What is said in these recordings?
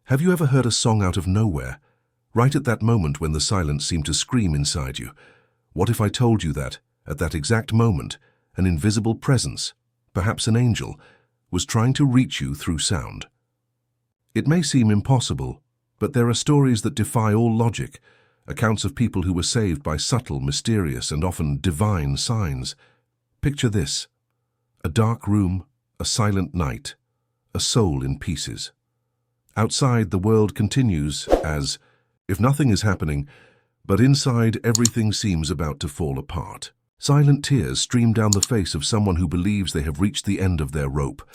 Have you ever heard a song out of nowhere, right at that moment when the silence seemed to scream inside you? What if I told you that, at that exact moment, an invisible presence, perhaps an angel, was trying to reach you through sound? It may seem impossible, but there are stories that defy all logic, accounts of people who were saved by subtle, mysterious, and often divine signs. Picture this: a dark room, a silent night, a soul in pieces. Outside, the world continues as if nothing is happening, but inside, everything seems about to fall apart. Silent tears stream down the face of someone who believes they have reached the end of their rope.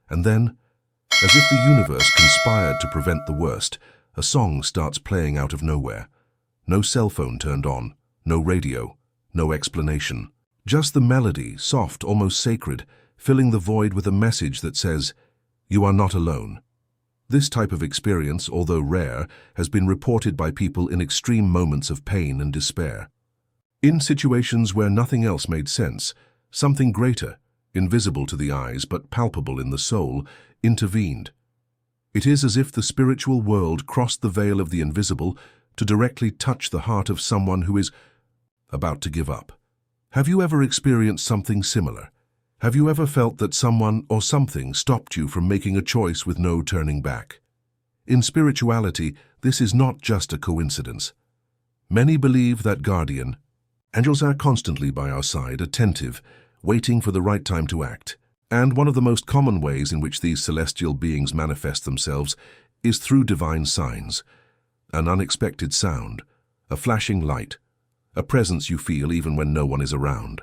And then, as if the universe conspired to prevent the worst, a song starts playing out of nowhere. No cell phone turned on, no radio, no explanation. Just the melody, soft, almost sacred, filling the void with a message that says, "You are not alone." This type of experience, although rare, has been reported by people in extreme moments of pain and despair. In situations where nothing else made sense, something greater, invisible to the eyes but palpable in the soul, intervened. It is as if the spiritual world crossed the veil of the invisible to directly touch the heart of someone who is about to give up. Have you ever experienced something similar? Have you ever felt that someone or something stopped you from making a choice with no turning back? In spirituality, this is not just a coincidence. Many believe that guardian angels are constantly by our side, attentive, waiting for the right time to act. And one of the most common ways in which these celestial beings manifest themselves is through divine signs. An unexpected sound, a flashing light, a presence you feel even when no one is around.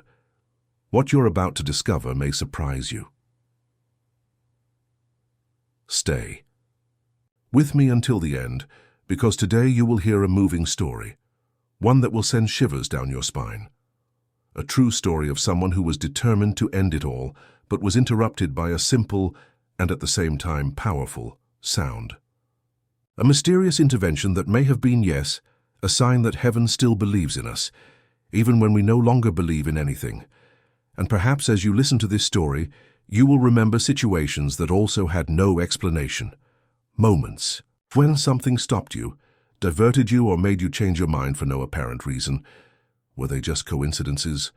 What you're about to discover may surprise you. Stay with me until the end, because today you will hear a moving story, one that will send shivers down your spine. A true story of someone who was determined to end it all, but was interrupted by a simple and at the same time powerful sound. A mysterious intervention that may have been, yes, a sign that heaven still believes in us, even when we no longer believe in anything. And perhaps as you listen to this story, you will remember situations that also had no explanation. Moments when something stopped you, diverted you, or made you change your mind for no apparent reason. Were they just coincidences?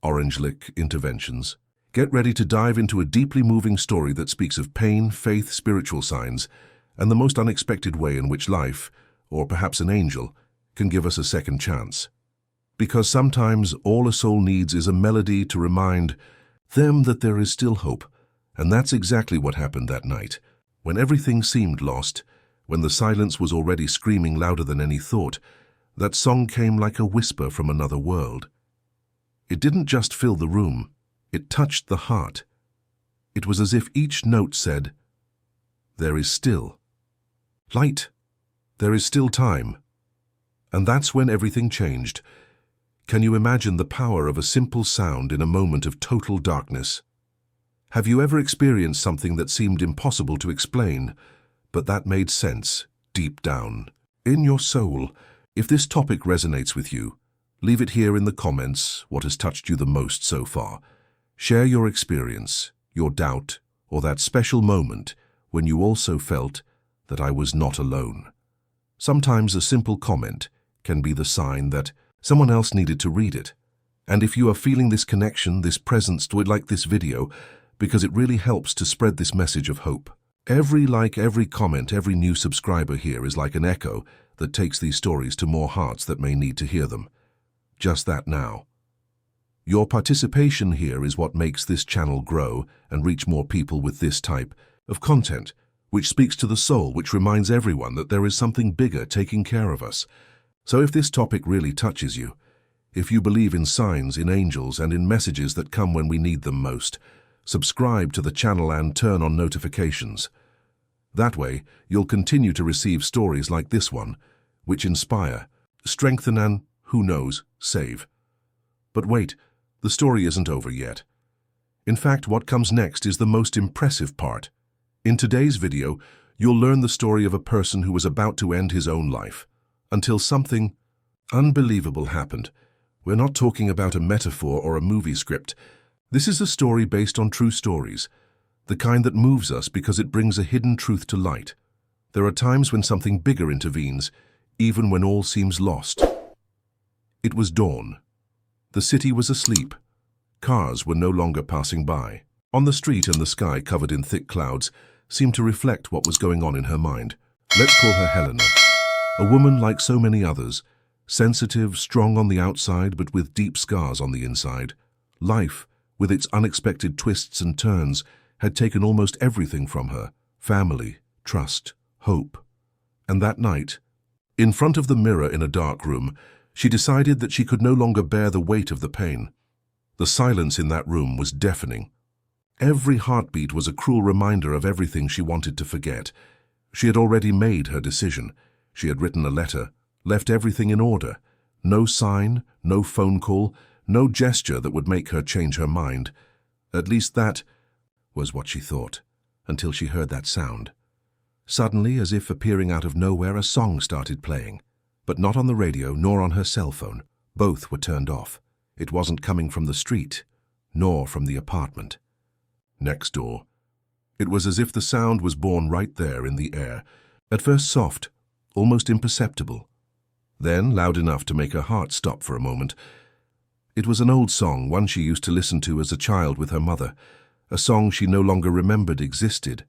Angelic interventions? Get ready to dive into a deeply moving story that speaks of pain, faith, spiritual signs, and the most unexpected way in which life, or perhaps an angel, can give us a second chance. Because sometimes all a soul needs is a melody to remind them that there is still hope. And that's exactly what happened that night. When everything seemed lost, when the silence was already screaming louder than any thought, that song came like a whisper from another world. It didn't just fill the room, it touched the heart. It was as if each note said, "There is still light, there is still time." And that's when everything changed. Can you imagine the power of a simple sound in a moment of total darkness? Have you ever experienced something that seemed impossible to explain, but that made sense deep down in your soul? If this topic resonates with you, leave it here in the comments. What has touched you the most so far? Share your experience, your doubt, or that special moment when you also felt that I was not alone. Sometimes a simple comment can be the sign that someone else needed to read it. And if you are feeling this connection, this presence, do it like this video, because it really helps to spread this message of hope. Every like, every comment, every new subscriber here is like an echo that takes these stories to more hearts that may need to hear them. Just that now. Your participation here is what makes this channel grow and reach more people with this type of content, which speaks to the soul, which reminds everyone that there is something bigger taking care of us. So if this topic really touches you, if you believe in signs, in angels, and in messages that come when we need them most, subscribe to the channel and turn on notifications. That way, you'll continue to receive stories like this one, which inspire, strengthen, and, who knows, save. But wait, the story isn't over yet. In fact, what comes next is the most impressive part. In today's video, you'll learn the story of a person who was about to end his own life, until something unbelievable happened. We're not talking about a metaphor or a movie script. This is a story based on true stories, the kind that moves us because it brings a hidden truth to light. There are times when something bigger intervenes, even when all seems lost. It was dawn. The city was asleep. Cars were no longer passing by. On the street, and the sky, covered in thick clouds, seemed to reflect what was going on in her mind. Let's call her Helena. A woman like so many others, sensitive, strong on the outside, but with deep scars on the inside. Life, with its unexpected twists and turns, had taken almost everything from her: family, trust, hope. And that night, in front of the mirror in a dark room, she decided that she could no longer bear the weight of the pain. The silence in that room was deafening. Every heartbeat was a cruel reminder of everything she wanted to forget. She had already made her decision. She had written a letter, left everything in order. No sign, no phone call, no gesture that would make her change her mind. At least that was what she thought, until she heard that sound. Suddenly, as if appearing out of nowhere, a song started playing. But not on the radio, nor on her cell phone. Both were turned off. It wasn't coming from the street, nor from the apartment. Next door. It was as if the sound was born right there in the air, at first soft, almost imperceptible, then loud enough to make her heart stop for a moment. It was an old song, one she used to listen to as a child with her mother, a song she no longer remembered existed,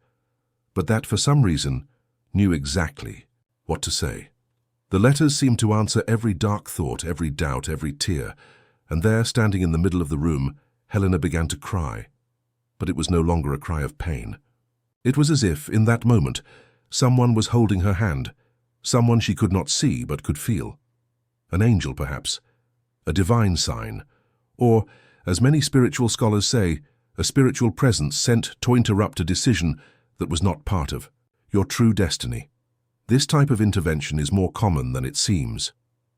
but that for some reason knew exactly what to say. The letters seemed to answer every dark thought, every doubt, every tear, and there, standing in the middle of the room, Helena began to cry. But it was no longer a cry of pain. It was as if, in that moment, someone was holding her hand, someone she could not see but could feel. An angel, perhaps, a divine sign, or, as many spiritual scholars say, a spiritual presence sent to interrupt a decision that was not part of your true destiny. This type of intervention is more common than it seems.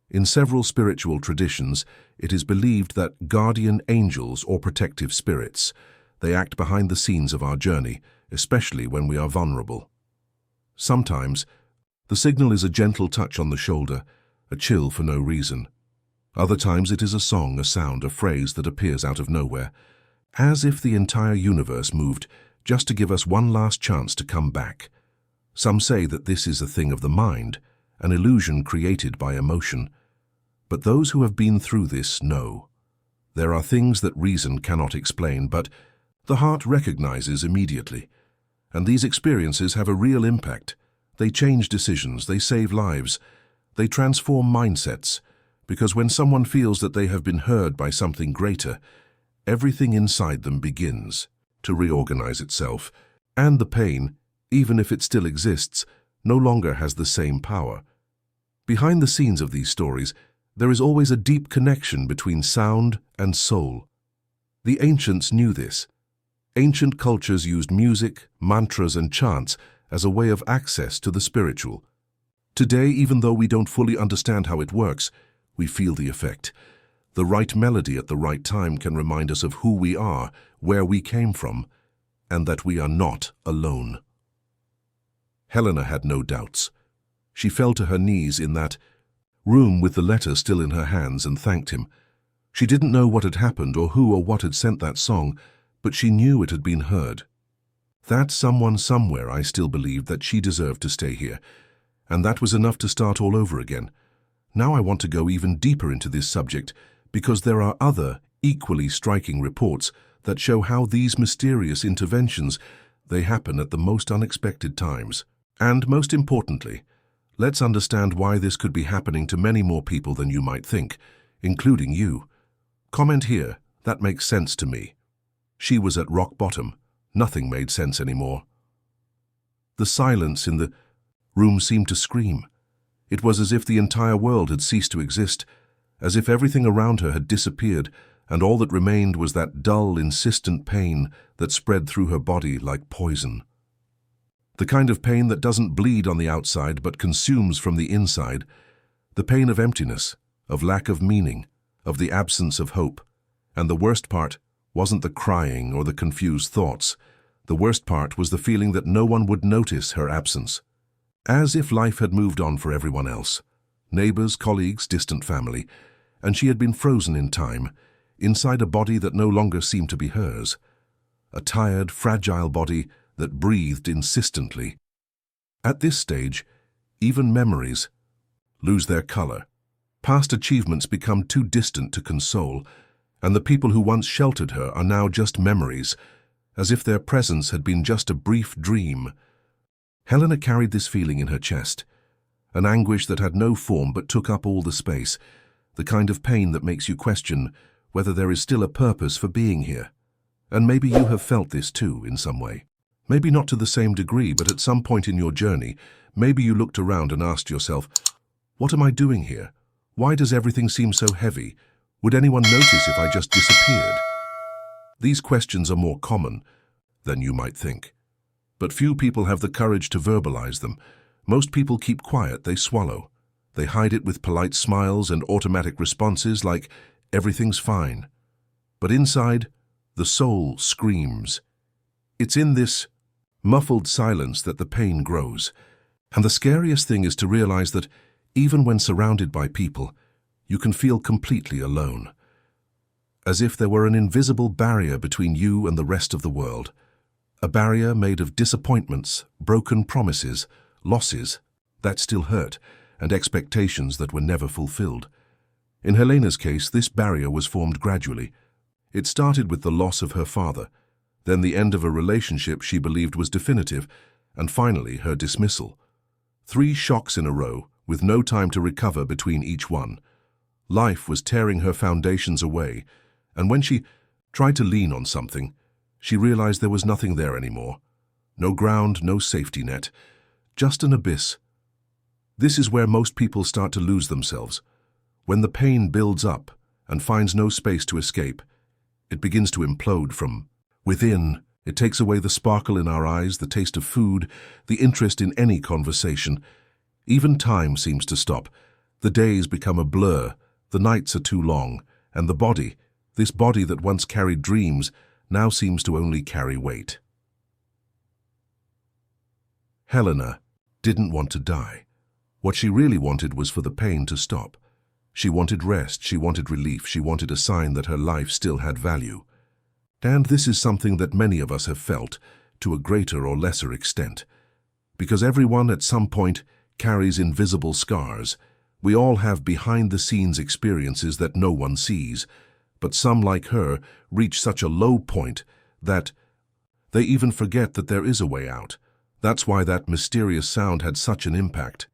In several spiritual traditions, it is believed that guardian angels or protective spirits, they act behind the scenes of our journey, especially when we are vulnerable. Sometimes, the signal is a gentle touch on the shoulder, a chill for no reason. Other times it is a song, a sound, a phrase that appears out of nowhere, as if the entire universe moved just to give us one last chance to come back. Some say that this is a thing of the mind, an illusion created by emotion. But those who have been through this know. There are things that reason cannot explain, but the heart recognizes immediately. And these experiences have a real impact. They change decisions, they save lives, they transform mindsets, because when someone feels that they have been heard by something greater, everything inside them begins to reorganize itself, and the pain, even if it still exists, no longer has the same power. Behind the scenes of these stories, there is always a deep connection between sound and soul. The ancients knew this. Ancient cultures used music, mantras, and chants as a way of access to the spiritual. Today, even though we don't fully understand how it works, we feel the effect. The right melody at the right time can remind us of who we are, where we came from, and that we are not alone. Helena had no doubts. She fell to her knees in that room with the letter still in her hands and thanked him. She didn't know what had happened or who or what had sent that song, but she knew it had been heard. That someone somewhere, I still believed that she deserved to stay here, and that was enough to start all over again. Now I want to go even deeper into this subject, because there are other, equally striking reports that show how these mysterious interventions, they happen at the most unexpected times. And most importantly, let's understand why this could be happening to many more people than you might think, including you. Comment here, that makes sense to me. She was at rock bottom. Nothing made sense anymore. The silence in the room seemed to scream. It was as if the entire world had ceased to exist, as if everything around her had disappeared, and all that remained was that dull, insistent pain that spread through her body like poison. The kind of pain that doesn't bleed on the outside but consumes from the inside, the pain of emptiness, of lack of meaning, of the absence of hope. And the worst part wasn't the crying or the confused thoughts. The worst part was the feeling that no one would notice her absence. As if life had moved on for everyone else. Neighbors, colleagues, distant family, and she had been frozen in time, inside a body that no longer seemed to be hers. A tired, fragile body that breathed insistently, At this stage, even memories lose their color. Past achievements become too distant to console, and the people who once sheltered her are now just memories, as if their presence had been just a brief dream. Helena carried this feeling in her chest, an anguish that had no form but took up all the space, the kind of pain that makes you question whether there is still a purpose for being here. And maybe you have felt this too, in some way. Maybe not to the same degree, but at some point in your journey, maybe you looked around and asked yourself, what am I doing here? Why does everything seem so heavy? Would anyone notice if I just disappeared? These questions are more common than you might think. But few people have the courage to verbalize them. Most people keep quiet, they swallow. They hide it with polite smiles and automatic responses like, everything's fine. But inside, the soul screams. It's in this muffled silence that the pain grows. And the scariest thing is to realize that even when surrounded by people, you can feel completely alone. As if there were an invisible barrier between you and the rest of the world. A barrier made of disappointments, broken promises, losses that still hurt, and expectations that were never fulfilled. In Helena's case, this barrier was formed gradually. It started with the loss of her father, then the end of a relationship she believed was definitive, and finally her dismissal. 3 shocks in a row, with no time to recover between each one. Life was tearing her foundations away, and when she tried to lean on something, she realized there was nothing there anymore. No ground, no safety net, just an abyss. This is where most people start to lose themselves. When the pain builds up and finds no space to escape, it begins to implode from within. It takes away the sparkle in our eyes, the taste of food, the interest in any conversation. Even time seems to stop. The days become a blur, the nights are too long, and the body, this body that once carried dreams, now seems to only carry weight. Helena didn't want to die. What she really wanted was for the pain to stop. She wanted rest, she wanted relief, she wanted a sign that her life still had value. And this is something that many of us have felt, to a greater or lesser extent. Because everyone at some point carries invisible scars. We all have behind-the-scenes experiences that no one sees, but some, like her, reach such a low point that they even forget that there is a way out. That's why that mysterious sound had such an impact.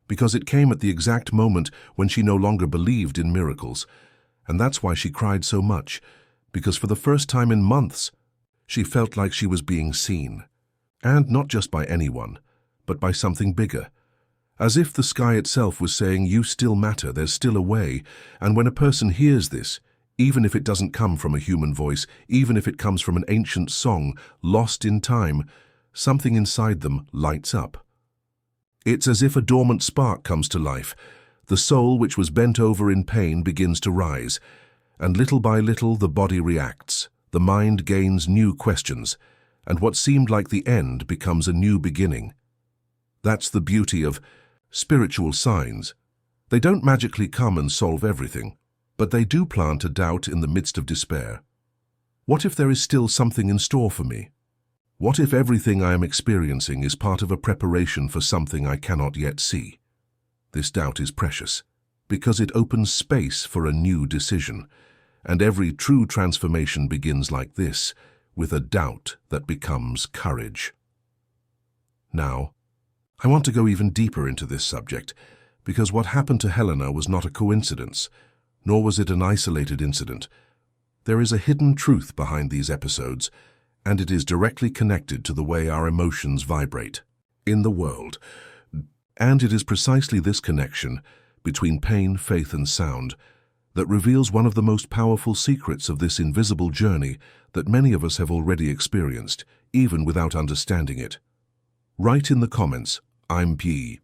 Because it came at the exact moment when she no longer believed in miracles. And that's why she cried so much, because for the first time in months, she felt like she was being seen. And not just by anyone, but by something bigger. As if the sky itself was saying, you still matter, there's still a way. And when a person hears this, even if it doesn't come from a human voice, even if it comes from an ancient song, lost in time, something inside them lights up. It's as if a dormant spark comes to life. The soul, which was bent over in pain, begins to rise. And little by little, the body reacts. The mind gains new questions. And what seemed like the end becomes a new beginning. That's the beauty of spiritual signs. They don't magically come and solve everything, but they do plant a doubt in the midst of despair. What if there is still something in store for me? What if everything I am experiencing is part of a preparation for something I cannot yet see? This doubt is precious, because it opens space for a new decision, and every true transformation begins like this, with a doubt that becomes courage. Now, I want to go even deeper into this subject, because what happened to Helena was not a coincidence, nor was it an isolated incident. There is a hidden truth behind these episodes, and it is directly connected to the way our emotions vibrate in the world. And it is precisely this connection between pain, faith, and sound that reveals one of the most powerful secrets of this invisible journey that many of us have already experienced, even without understanding it. Write in the comments, I'm P.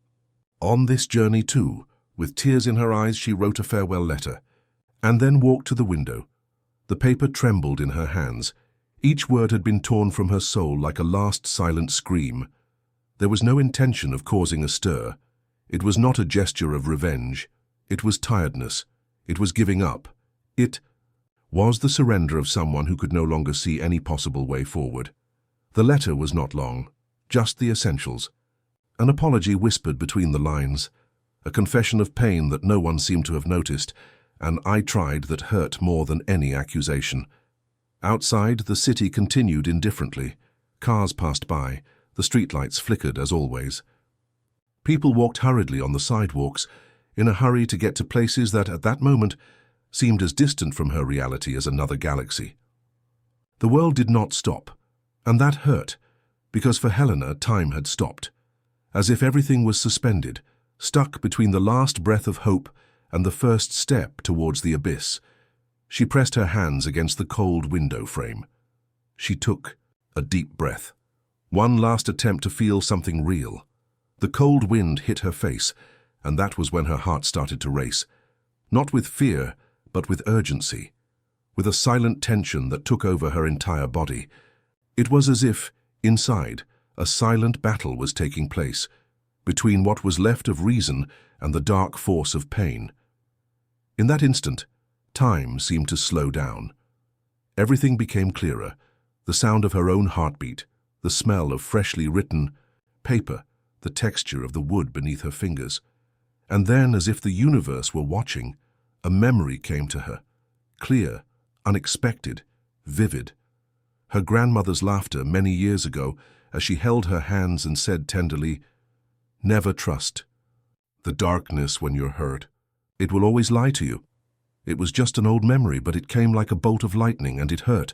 On this journey too, with tears in her eyes, she wrote a farewell letter, and then walked to the window. The paper trembled in her hands. Each word had been torn from her soul like a last silent scream. There was no intention of causing a stir. It was not a gesture of revenge. It was tiredness. It was giving up. It was the surrender of someone who could no longer see any possible way forward. The letter was not long, just the essentials. An apology whispered between the lines, a confession of pain that no one seemed to have noticed, an "I tried" that hurt more than any accusation. Outside, the city continued indifferently. Cars passed by, the streetlights flickered as always. People walked hurriedly on the sidewalks, in a hurry to get to places that, at that moment, seemed as distant from her reality as another galaxy. The world did not stop, and that hurt, because for Helena time had stopped, as if everything was suspended, stuck between the last breath of hope and the first step towards the abyss. She pressed her hands against the cold window frame. She took a deep breath. One last attempt to feel something real. The cold wind hit her face, and that was when her heart started to race. Not with fear, but with urgency, with a silent tension that took over her entire body. It was as if, inside, a silent battle was taking place, between what was left of reason and the dark force of pain. In that instant, time seemed to slow down. Everything became clearer, the sound of her own heartbeat, the smell of freshly written paper, the texture of the wood beneath her fingers. And then, as if the universe were watching, a memory came to her, clear, unexpected, vivid. Her grandmother's laughter many years ago, as she held her hands and said tenderly, "Never trust the darkness when you're hurt. It will always lie to you." It was just an old memory, but it came like a bolt of lightning, and it hurt,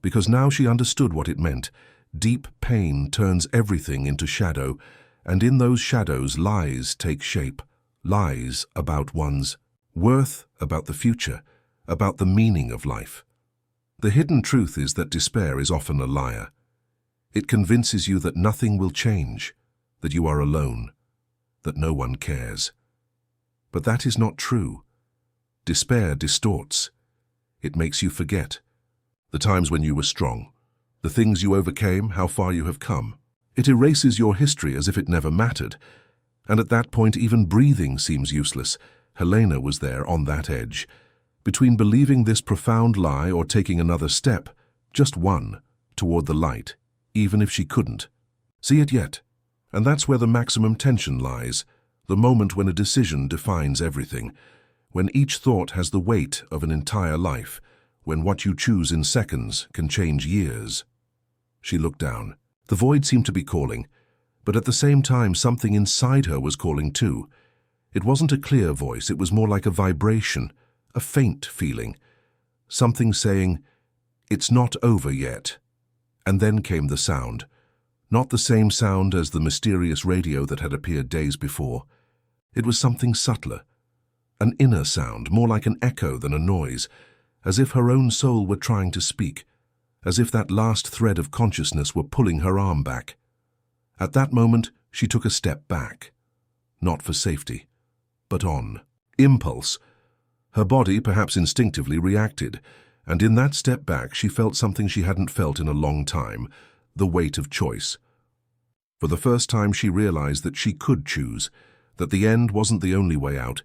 because now she understood what it meant. Deep pain turns everything into shadow, and in those shadows lies take shape. Lies about one's worth, about the future, about the meaning of life. The hidden truth is that despair is often a liar. It convinces you that nothing will change, that you are alone, that no one cares. But that is not true. Despair distorts. It makes you forget the times when you were strong, the things you overcame, how far you have come. It erases your history as if it never mattered. And at that point, even breathing seems useless. Helena was there on that edge, between believing this profound lie or taking another step, just one, toward the light, even if she couldn't see it yet. And that's where the maximum tension lies, the moment when a decision defines everything, when each thought has the weight of an entire life, when what you choose in seconds can change years. She looked down. The void seemed to be calling, but at the same time something inside her was calling too. It wasn't a clear voice, it was more like a vibration, a faint feeling. Something saying, "It's not over yet." And then came the sound. Not the same sound as the mysterious radio that had appeared days before. It was something subtler, an inner sound, more like an echo than a noise, as if her own soul were trying to speak, as if that last thread of consciousness were pulling her arm back. At that moment, she took a step back, not for safety, but on impulse. Her body, perhaps instinctively, reacted, and in that step back she felt something she hadn't felt in a long time, the weight of choice. For the first time she realized that she could choose, that the end wasn't the only way out,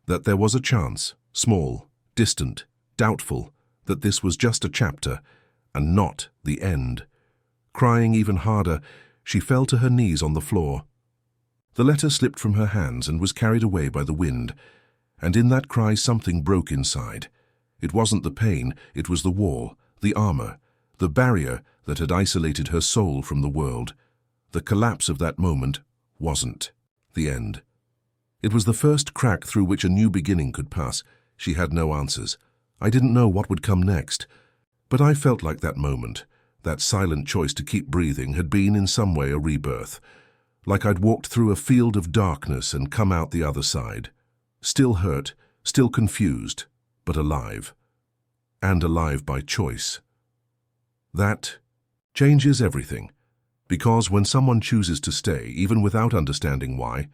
that there was a chance, small, distant, doubtful, that this was just a chapter, and not the end. Crying even harder, she fell to her knees on the floor. The letter slipped from her hands and was carried away by the wind, and in that cry something broke inside. It wasn't the pain, it was the wall, the armor, the barrier that had isolated her soul from the world. The collapse of that moment wasn't the end. It was the first crack through which a new beginning could pass. She had no answers. I didn't know what would come next, but I felt like that moment, that silent choice to keep breathing, had been in some way a rebirth, like I'd walked through a field of darkness and come out the other side, still hurt, still confused, but alive, and alive by choice. That changes everything, because when someone chooses to stay, even without understanding why,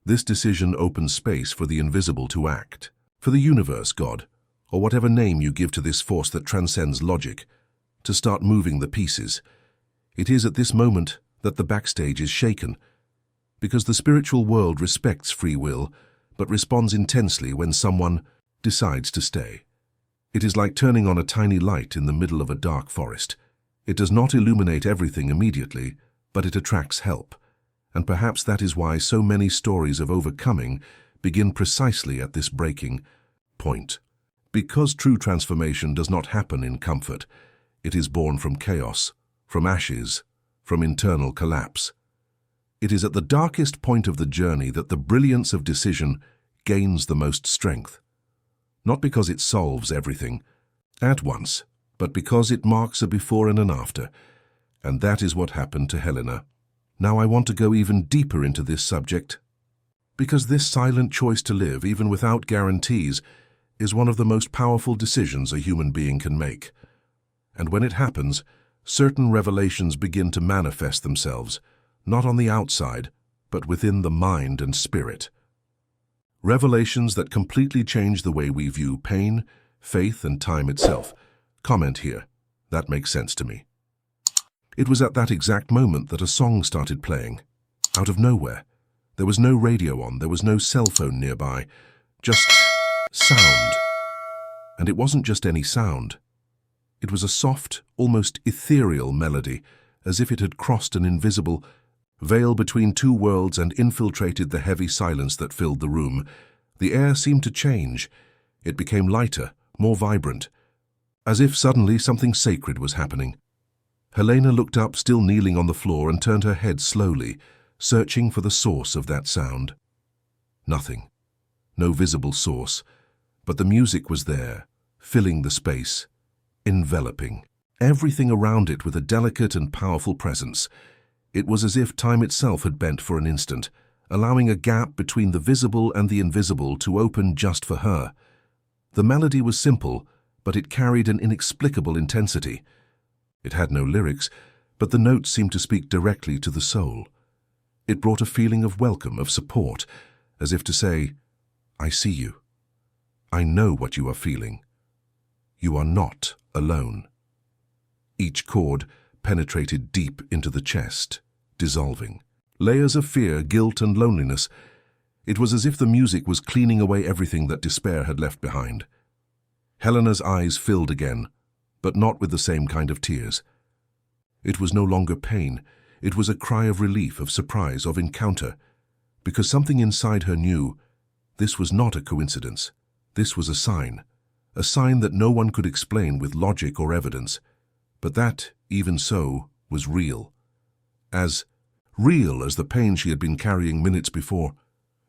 this decision opens space for the invisible to act, for the universe, God, or whatever name you give to this force that transcends logic, to start moving the pieces. It is at this moment that the backstage is shaken, because the spiritual world respects free will, but responds intensely when someone decides to stay. It is like turning on a tiny light in the middle of a dark forest. It does not illuminate everything immediately, but it attracts help. And perhaps that is why so many stories of overcoming begin precisely at this breaking point. Because true transformation does not happen in comfort, it is born from chaos, from ashes, from internal collapse. It is at the darkest point of the journey that the brilliance of decision gains the most strength. Not because it solves everything at once, but because it marks a before and an after. And that is what happened to Helena. Now I want to go even deeper into this subject, because this silent choice to live, even without guarantees, is one of the most powerful decisions a human being can make. And when it happens, certain revelations begin to manifest themselves, not on the outside, but within the mind and spirit. Revelations that completely change the way we view pain, faith, and time itself. Comment here. That makes sense to me. It was at that exact moment that a song started playing. Out of nowhere. There was no radio on, there was no cell phone nearby. Just sound. And it wasn't just any sound. It was a soft, almost ethereal melody, as if it had crossed an invisible veil between two worlds and infiltrated the heavy silence that filled the room. The air seemed to change. It became lighter, more vibrant, as if suddenly something sacred was happening. Helena looked up, still kneeling on the floor, and turned her head slowly, searching for the source of that sound. Nothing. No visible source. But the music was there, filling the space, enveloping everything around it with a delicate and powerful presence. It was as if time itself had bent for an instant, allowing a gap between the visible and the invisible to open just for her. The melody was simple, but it carried an inexplicable intensity. It had no lyrics, but the notes seemed to speak directly to the soul. It brought a feeling of welcome, of support, as if to say, "I see you. I know what you are feeling. You are not alone." Each chord penetrated deep into the chest, dissolving. Layers of fear, guilt, and loneliness. It was as if the music was cleaning away everything that despair had left behind. Helena's eyes filled again, but not with the same kind of tears. It was no longer pain. It was a cry of relief, of surprise, of encounter, because something inside her knew this was not a coincidence. This was a sign that no one could explain with logic or evidence, but that, even so, was real. As real as the pain she had been carrying minutes before.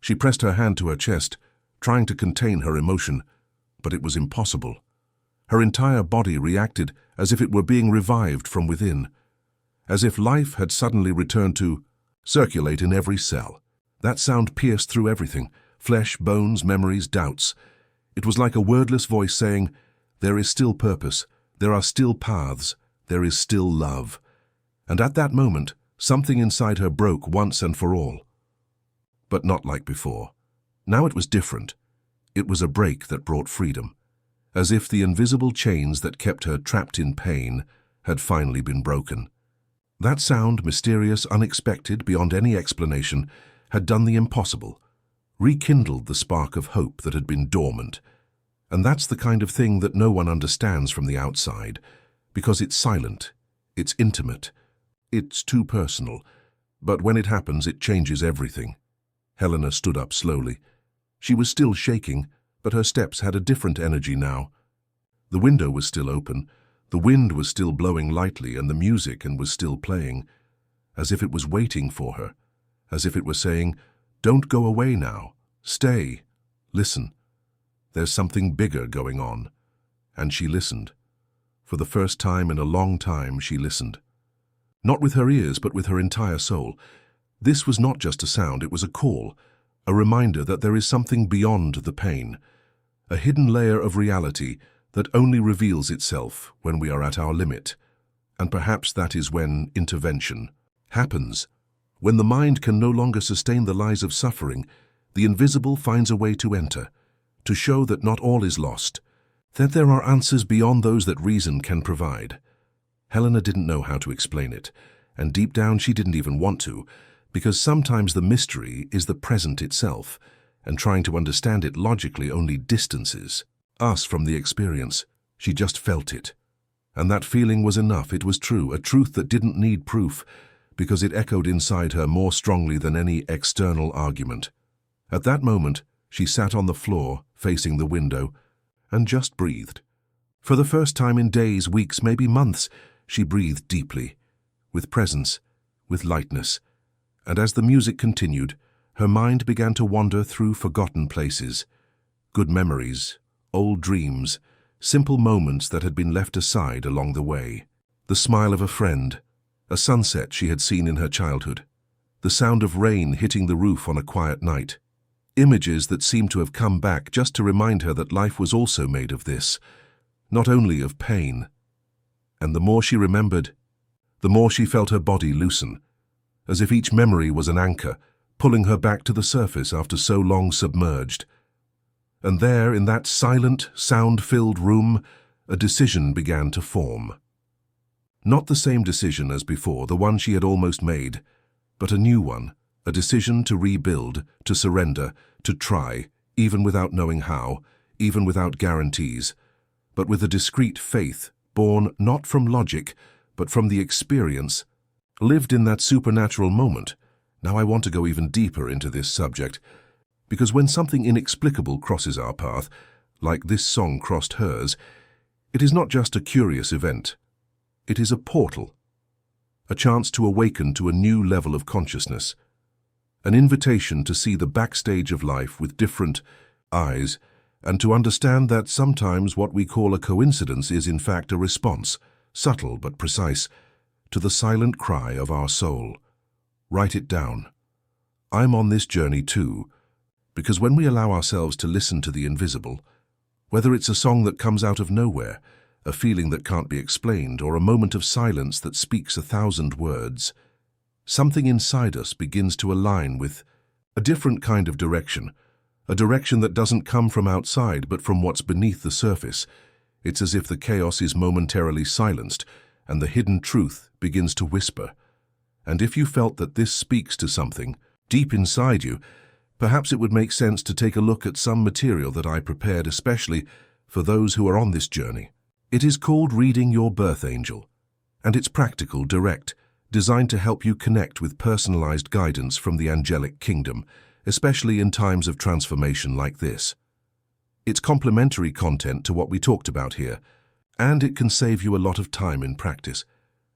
She pressed her hand to her chest, trying to contain her emotion, but it was impossible. Her entire body reacted as if it were being revived from within, as if life had suddenly returned to circulate in every cell. That sound pierced through everything, flesh, bones, memories, doubts. It was like a wordless voice saying, "There is still purpose, there are still paths, there is still love." And at that moment, something inside her broke once and for all. But not like before. Now it was different. It was a break that brought freedom, as if the invisible chains that kept her trapped in pain had finally been broken. That sound, mysterious, unexpected, beyond any explanation, had done the impossible, rekindled the spark of hope that had been dormant. And that's the kind of thing that no one understands from the outside, because it's silent, it's intimate, it's too personal. But when it happens, it changes everything. Helena stood up slowly. She was still shaking, but her steps had a different energy now. The window was still open, the wind was still blowing lightly, and the music was still playing, as if it was waiting for her, as if it were saying, "Don't go away now. Stay. Listen. There's something bigger going on." And she listened. For the first time in a long time, she listened. Not with her ears, but with her entire soul. This was not just a sound, it was a call, a reminder that there is something beyond the pain, a hidden layer of reality that only reveals itself when we are at our limit. And perhaps that is when intervention happens. When the mind can no longer sustain the lies of suffering, the invisible finds a way to enter, to show that not all is lost, that there are answers beyond those that reason can provide. Helena didn't know how to explain it, and deep down she didn't even want to, because sometimes the mystery is the present itself, and trying to understand it logically only distances us from the experience. She just felt it. And that feeling was enough. It was true, a truth that didn't need proof, because it echoed inside her more strongly than any external argument. At that moment, she sat on the floor, facing the window, and just breathed. For the first time in days, weeks, maybe months, she breathed deeply, with presence, with lightness. And as the music continued, her mind began to wander through forgotten places, good memories, old dreams, simple moments that had been left aside along the way. The smile of a friend, a sunset she had seen in her childhood, the sound of rain hitting the roof on a quiet night. Images that seemed to have come back just to remind her that life was also made of this, not only of pain. And the more she remembered, the more she felt her body loosen, as if each memory was an anchor, pulling her back to the surface after so long submerged. And there, in that silent, sound-filled room, a decision began to form. Not the same decision as before, the one she had almost made, but a new one, a decision to rebuild, to surrender, to try, even without knowing how, even without guarantees, but with a discreet faith, born not from logic, but from the experience, lived in that supernatural moment. Now I want to go even deeper into this subject, because when something inexplicable crosses our path, like this song crossed hers, it is not just a curious event. It is a portal, a chance to awaken to a new level of consciousness, an invitation to see the backstage of life with different eyes, and to understand that sometimes what we call a coincidence is in fact a response, subtle but precise, to the silent cry of our soul. Write it down. I'm on this journey too, because when we allow ourselves to listen to the invisible, whether it's a song that comes out of nowhere, a feeling that can't be explained, or a moment of silence that speaks 1,000 words, something inside us begins to align with a different kind of direction, a direction that doesn't come from outside but from what's beneath the surface. It's as if the chaos is momentarily silenced and the hidden truth begins to whisper. And if you felt that this speaks to something deep inside you, perhaps it would make sense to take a look at some material that I prepared especially for those who are on this journey. It is called Reading Your Birth Angel, and it's practical, direct, designed to help you connect with personalized guidance from the angelic kingdom, especially in times of transformation like this. It's complementary content to what we talked about here, and it can save you a lot of time in practice,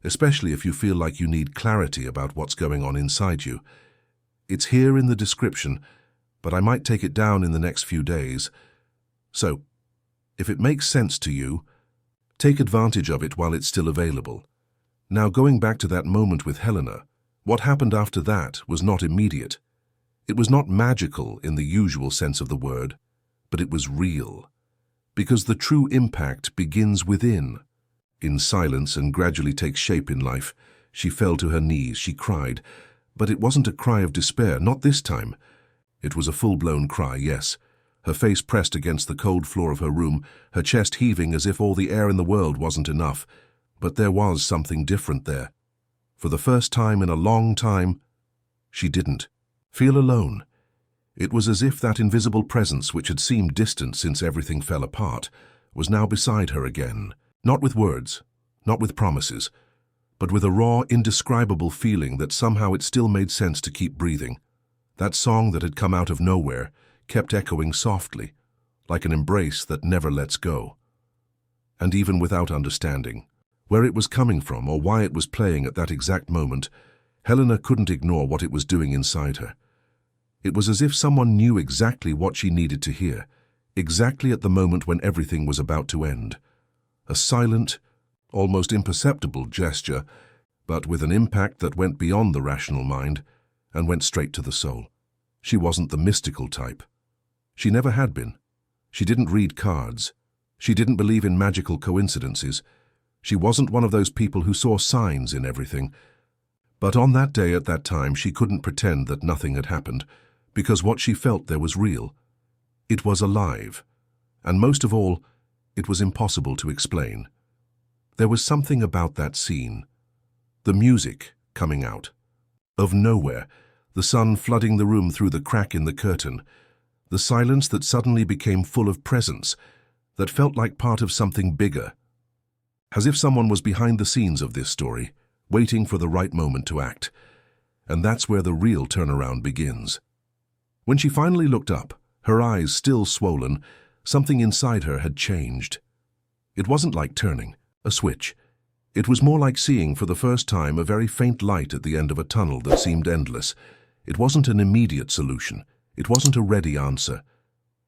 especially if you feel like you need clarity about what's going on inside you. It's here in the description, but I might take it down in the next few days. So, if it makes sense to you, take advantage of it while it's still available. Now, going back to that moment with Helena, what happened after that was not immediate. It was not magical in the usual sense of the word, but it was real. Because the true impact begins within. In silence and gradually takes shape in life, she fell to her knees, she cried. But it wasn't a cry of despair, not this time. It was a full-blown cry, yes. Her face pressed against the cold floor of her room, her chest heaving as if all the air in the world wasn't enough. But there was something different there. For the first time in a long time, she didn't feel alone. It was as if that invisible presence, which had seemed distant since everything fell apart, was now beside her again. Not with words, not with promises, but with a raw, indescribable feeling that somehow it still made sense to keep breathing. That song that had come out of nowhere kept echoing softly, like an embrace that never lets go. And even without understanding where it was coming from or why it was playing at that exact moment, Helena couldn't ignore what it was doing inside her. It was as if someone knew exactly what she needed to hear, exactly at the moment when everything was about to end. A silent, almost imperceptible gesture, but with an impact that went beyond the rational mind and went straight to the soul. She wasn't the mystical type. She never had been. She didn't read cards. She didn't believe in magical coincidences. She wasn't one of those people who saw signs in everything. But on that day at that time, she couldn't pretend that nothing had happened, because what she felt there was real. It was alive. And most of all, it was impossible to explain. There was something about that scene. The music coming out. Of nowhere, the sun flooding the room through the crack in the curtain. The silence that suddenly became full of presence, that felt like part of something bigger. As if someone was behind the scenes of this story, waiting for the right moment to act. And that's where the real turnaround begins. When she finally looked up, her eyes still swollen, something inside her had changed. It wasn't like turning a switch. It was more like seeing for the first time a very faint light at the end of a tunnel that seemed endless. It wasn't an immediate solution. It wasn't a ready answer.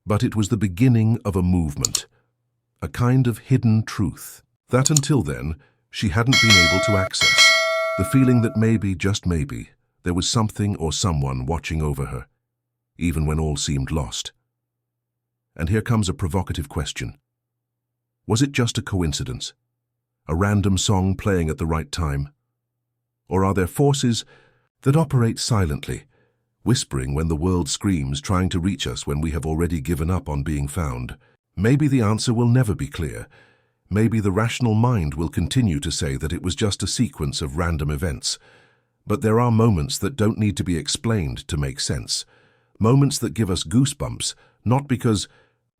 But it was the beginning of a movement, a kind of hidden truth that until then she hadn't been able to access. The feeling that maybe, just maybe, there was something or someone watching over her, even when all seemed lost. And here comes a provocative question. Was it just a coincidence? A random song playing at the right time? Or are there forces that operate silently, whispering when the world screams, trying to reach us when we have already given up on being found? Maybe the answer will never be clear. Maybe the rational mind will continue to say that it was just a sequence of random events. But there are moments that don't need to be explained to make sense. Moments that give us goosebumps, not because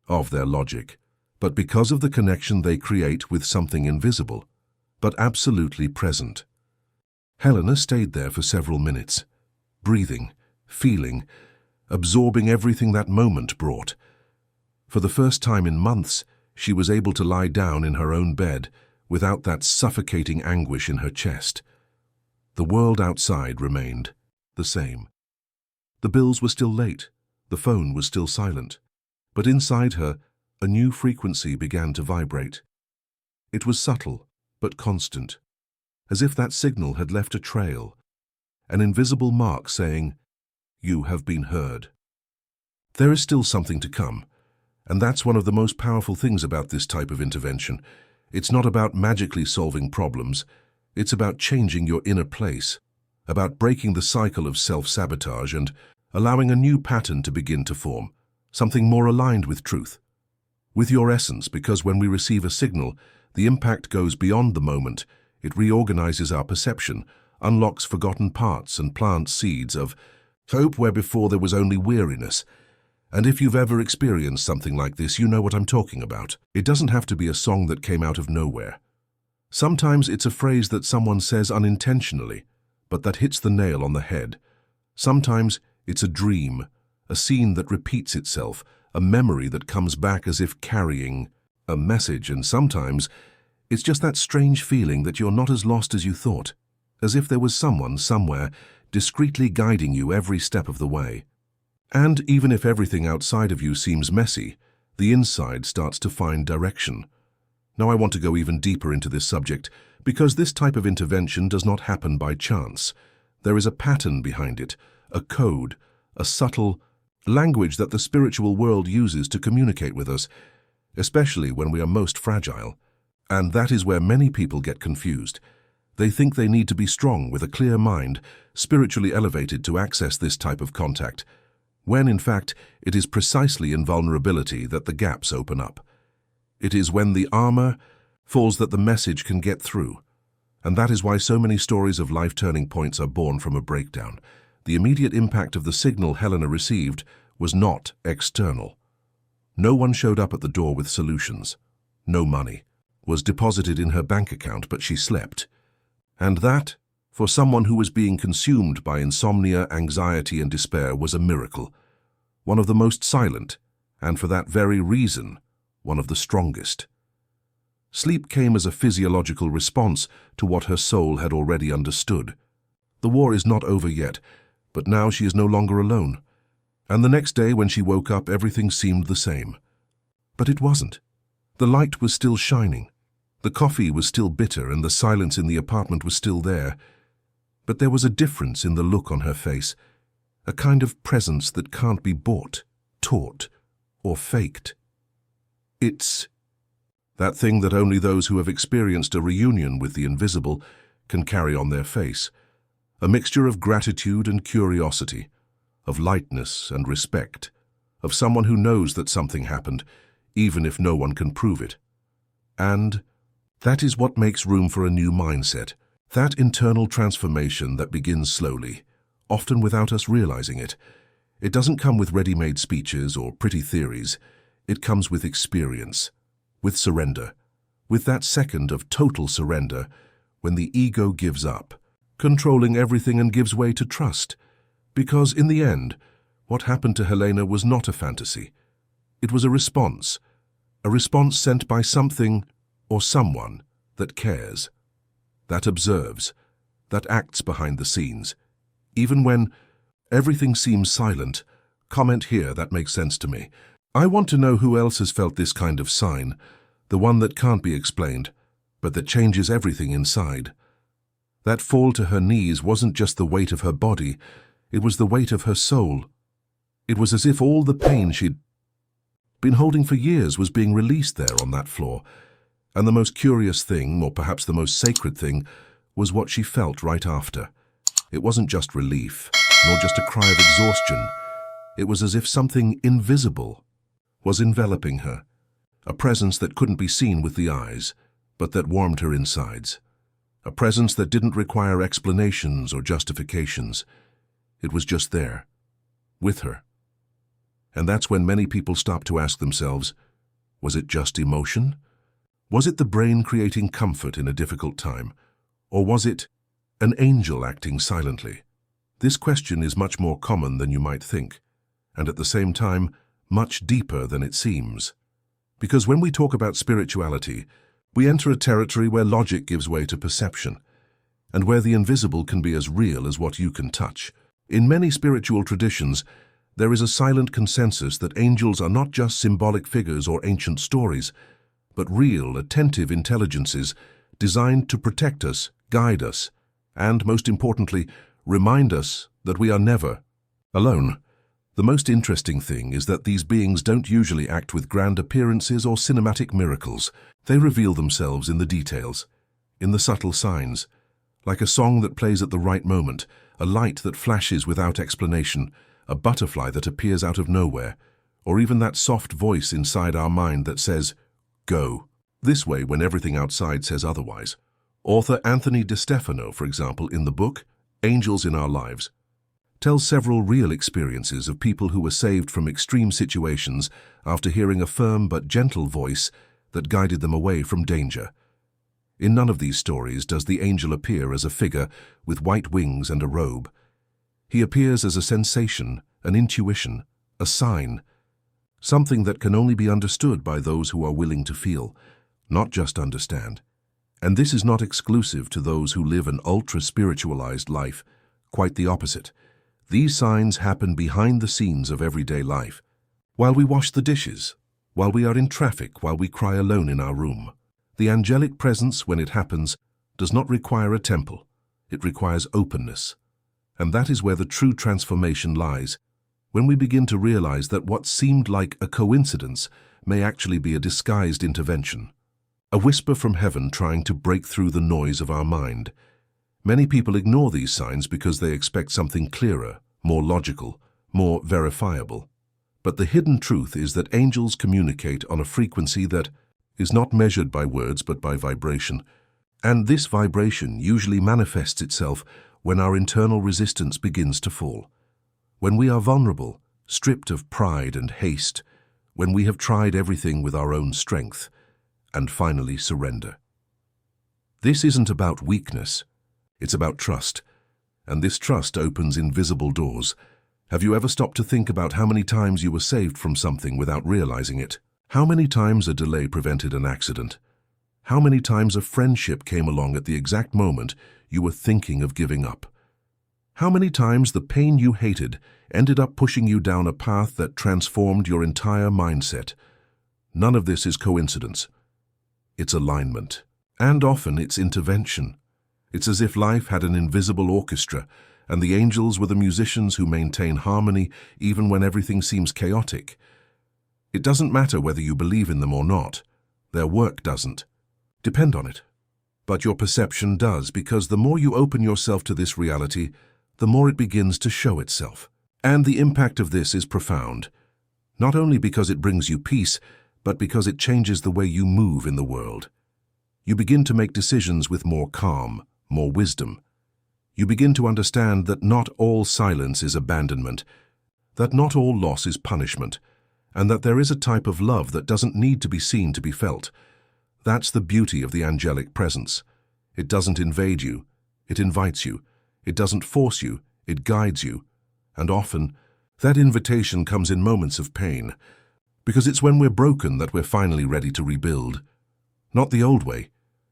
of their logic, but because of the connection they create with something invisible, but absolutely present. Helena stayed there for several minutes, breathing, feeling, absorbing everything that moment brought. For the first time in months, she was able to lie down in her own bed without that suffocating anguish in her chest. The world outside remained the same. The bills were still late, the phone was still silent, but inside her, a new frequency began to vibrate. It was subtle, but constant, as if that signal had left a trail, an invisible mark saying, "You have been heard." There is still something to come, and that's one of the most powerful things about this type of intervention. It's not about magically solving problems, it's about changing your inner place, about breaking the cycle of self-sabotage and allowing a new pattern to begin to form, something more aligned with truth, with your essence, because when we receive a signal, the impact goes beyond the moment. It reorganizes our perception, unlocks forgotten parts and plants seeds of hope where before there was only weariness. And if you've ever experienced something like this, you know what I'm talking about. It doesn't have to be a song that came out of nowhere. Sometimes it's a phrase that someone says unintentionally, but that hits the nail on the head. Sometimes it's a dream, a scene that repeats itself, a memory that comes back as if carrying a message, and sometimes it's just that strange feeling that you're not as lost as you thought, as if there was someone somewhere discreetly guiding you every step of the way. And even if everything outside of you seems messy, the inside starts to find direction. Now I want to go even deeper into this subject, because this type of intervention does not happen by chance. There is a pattern behind it, a code, a subtle language that the spiritual world uses to communicate with us, especially when we are most fragile. And that is where many people get confused. They think they need to be strong with a clear mind, spiritually elevated to access this type of contact, when in fact it is precisely in vulnerability that the gaps open up. It is when the armor falls that the message can get through. And that is why so many stories of life turning points are born from a breakdown. The immediate impact of the signal Helena received was not external. No one showed up at the door with solutions. No money was deposited in her bank account, but she slept. And that, for someone who was being consumed by insomnia, anxiety, and despair, was a miracle. One of the most silent, and for that very reason, one of the strongest. Sleep came as a physiological response to what her soul had already understood. The war is not over yet, but now she is no longer alone. And the next day when she woke up, everything seemed the same. But it wasn't. The light was still shining. The coffee was still bitter and the silence in the apartment was still there. But there was a difference in the look on her face, a kind of presence that can't be bought, taught, or faked. It's that thing that only those who have experienced a reunion with the invisible can carry on their face, a mixture of gratitude and curiosity, of lightness and respect, of someone who knows that something happened, even if no one can prove it. And that is what makes room for a new mindset, that internal transformation that begins slowly, often without us realizing it. It doesn't come with ready-made speeches or pretty theories. It comes with experience, with surrender, with that second of total surrender, when the ego gives up, controlling everything and gives way to trust. Because in the end, what happened to Helena was not a fantasy. It was a response sent by something or someone that cares, that observes, that acts behind the scenes. Even when everything seems silent, comment here, that makes sense to me. I want to know who else has felt this kind of sign, the one that can't be explained, but that changes everything inside. That fall to her knees wasn't just the weight of her body, it was the weight of her soul. It was as if all the pain she'd been holding for years was being released there on that floor. And the most curious thing, or perhaps the most sacred thing, was what she felt right after. It wasn't just relief, nor just a cry of exhaustion. It was as if something invisible was enveloping her, a presence that couldn't be seen with the eyes, but that warmed her insides. A presence that didn't require explanations or justifications. It was just there, with her. And that's when many people stop to ask themselves, was it just emotion? Was it the brain creating comfort in a difficult time? Or was it an angel acting silently? This question is much more common than you might think, and at the same time, much deeper than it seems. Because when we talk about spirituality, we enter a territory where logic gives way to perception, and where the invisible can be as real as what you can touch. In many spiritual traditions, there is a silent consensus that angels are not just symbolic figures or ancient stories, but real, attentive intelligences designed to protect us, guide us, and, most importantly, remind us that we are never alone. The most interesting thing is that these beings don't usually act with grand appearances or cinematic miracles. They reveal themselves in the details, in the subtle signs, like a song that plays at the right moment, a light that flashes without explanation, a butterfly that appears out of nowhere, or even that soft voice inside our mind that says, go, this way when everything outside says otherwise. Author Anthony DeStefano, for example, in the book Angels in Our Lives, tells several real experiences of people who were saved from extreme situations after hearing a firm but gentle voice that guided them away from danger. In none of these stories does the angel appear as a figure with white wings and a robe. He appears as a sensation, an intuition, a sign, something that can only be understood by those who are willing to feel, not just understand. And this is not exclusive to those who live an ultra-spiritualized life, quite the opposite. These signs happen behind the scenes of everyday life, while we wash the dishes, while we are in traffic, while we cry alone in our room. The angelic presence, when it happens, does not require a temple. It requires openness. And that is where the true transformation lies, when we begin to realize that what seemed like a coincidence may actually be a disguised intervention, a whisper from heaven trying to break through the noise of our mind. Many people ignore these signs because they expect something clearer, more logical, more verifiable. But the hidden truth is that angels communicate on a frequency that is not measured by words but by vibration. And this vibration usually manifests itself when our internal resistance begins to fall. When we are vulnerable, stripped of pride and haste, when we have tried everything with our own strength, and finally surrender. This isn't about weakness, it's about trust, and this trust opens invisible doors. Have you ever stopped to think about how many times you were saved from something without realizing it? How many times a delay prevented an accident? How many times a friendship came along at the exact moment you were thinking of giving up? How many times the pain you hated ended up pushing you down a path that transformed your entire mindset? None of this is coincidence. It's alignment. And often it's intervention. It's as if life had an invisible orchestra, and the angels were the musicians who maintain harmony even when everything seems chaotic. It doesn't matter whether you believe in them or not. Their work doesn't depend on it. But your perception does, because the more you open yourself to this reality, the more it begins to show itself. And the impact of this is profound, not only because it brings you peace, but because it changes the way you move in the world. You begin to make decisions with more calm, more wisdom. You begin to understand that not all silence is abandonment, that not all loss is punishment, and that there is a type of love that doesn't need to be seen to be felt. That's the beauty of the angelic presence. It doesn't invade you, it invites you. It doesn't force you, it guides you. And often, that invitation comes in moments of pain, because it's when we're broken that we're finally ready to rebuild. Not the old way,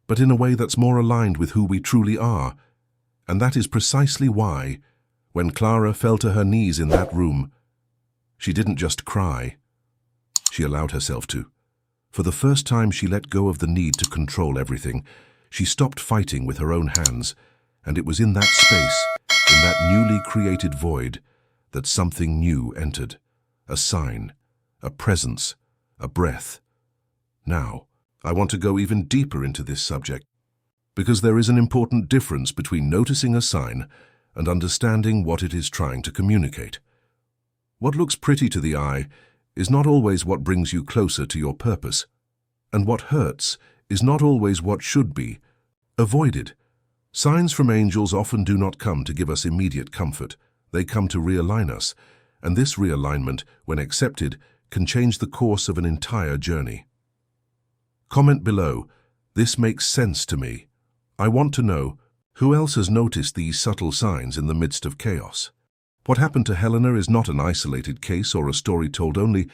but in a way that's more aligned with who we truly are. And that is precisely why, when Clara fell to her knees in that room, she didn't just cry. She allowed herself to. For the first time, she let go of the need to control everything. She stopped fighting with her own hands, and it was in that space, in that newly created void, that something new entered. A sign, a presence, a breath. Now, I want to go even deeper into this subject, because there is an important difference between noticing a sign and understanding what it is trying to communicate. What looks pretty to the eye is not always what brings you closer to your purpose, and what hurts is not always what should be avoided. Signs from angels often do not come to give us immediate comfort. They come to realign us, and this realignment, when accepted, can change the course of an entire journey. Comment below, "This makes sense to me." I want to know, who else has noticed these subtle signs in the midst of chaos? What happened to Helena is not an isolated case or a story told only